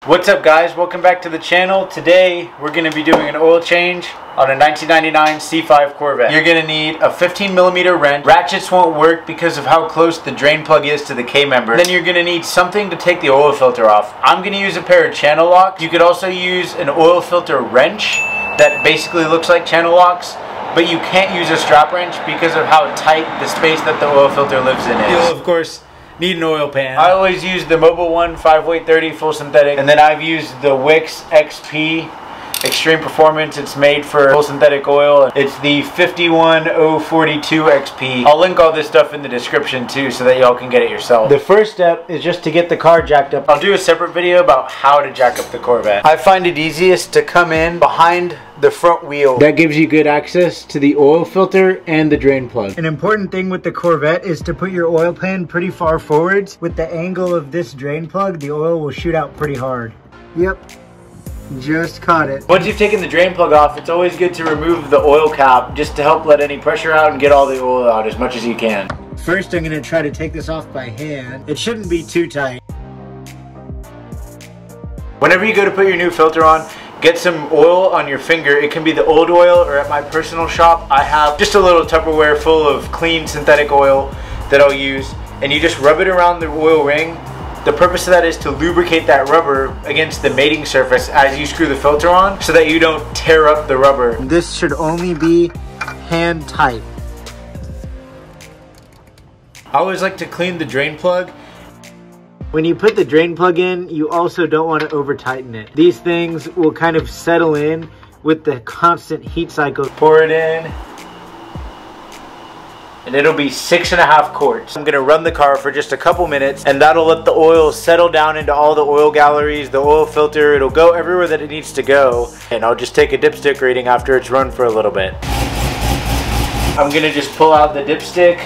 What's up guys, welcome back to the channel. Today we're going to be doing an oil change on a 1999 C5 Corvette. You're going to need a 15mm wrench. Ratchets won't work because of how close the drain plug is to the K-member. Then you're going to need something to take the oil filter off. I'm going to use a pair of channel locks. You could also use an oil filter wrench that basically looks like channel locks, but you can't use a strap wrench because of how tight the space that the oil filter lives in is. You'll of course need an oil pan. I always use the Mobil 1 5-weight 30 full synthetic, and then I've used the Wix XP Extreme Performance. It's made for full synthetic oil. It's the 51042 XP. I'll link all this stuff in the description too so that y'all can get it yourself. The first step is just to get the car jacked up. I'll do a separate video about how to jack up the Corvette. I find it easiest to come in behind the front wheel. That gives you good access to the oil filter and the drain plug. An important thing with the Corvette is to put your oil pan pretty far forwards. With the angle of this drain plug, the oil will shoot out pretty hard. Yep. Just caught it. Once you've taken the drain plug off, it's always good to remove the oil cap just to help let any pressure out and get all the oil out as much as you can. First, I'm going to try to take this off by hand. It shouldn't be too tight. Whenever you go to put your new filter on, get some oil on your finger. It can be the old oil, or at my personal shop, I have just a little Tupperware full of clean synthetic oil that I'll use, and you just rub it around the oil ring. The purpose of that is to lubricate that rubber against the mating surface as you screw the filter on so that you don't tear up the rubber. This should only be hand tight. I always like to clean the drain plug. When you put the drain plug in, you also don't want to over tighten it. These things will kind of settle in with the constant heat cycle. Pour it in, and it'll be 6.5 quarts. I'm gonna run the car for just a couple minutes, and that'll let the oil settle down into all the oil galleries, the oil filter. It'll go everywhere that it needs to go, and I'll just take a dipstick reading after it's run for a little bit. I'm gonna just pull out the dipstick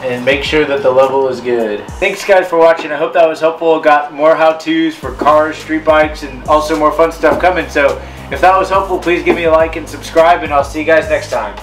and make sure that the level is good. Thanks guys for watching. I hope that was helpful. Got more how-tos for cars, street bikes, and also more fun stuff coming. So if that was helpful, please give me a like and subscribe, and I'll see you guys next time.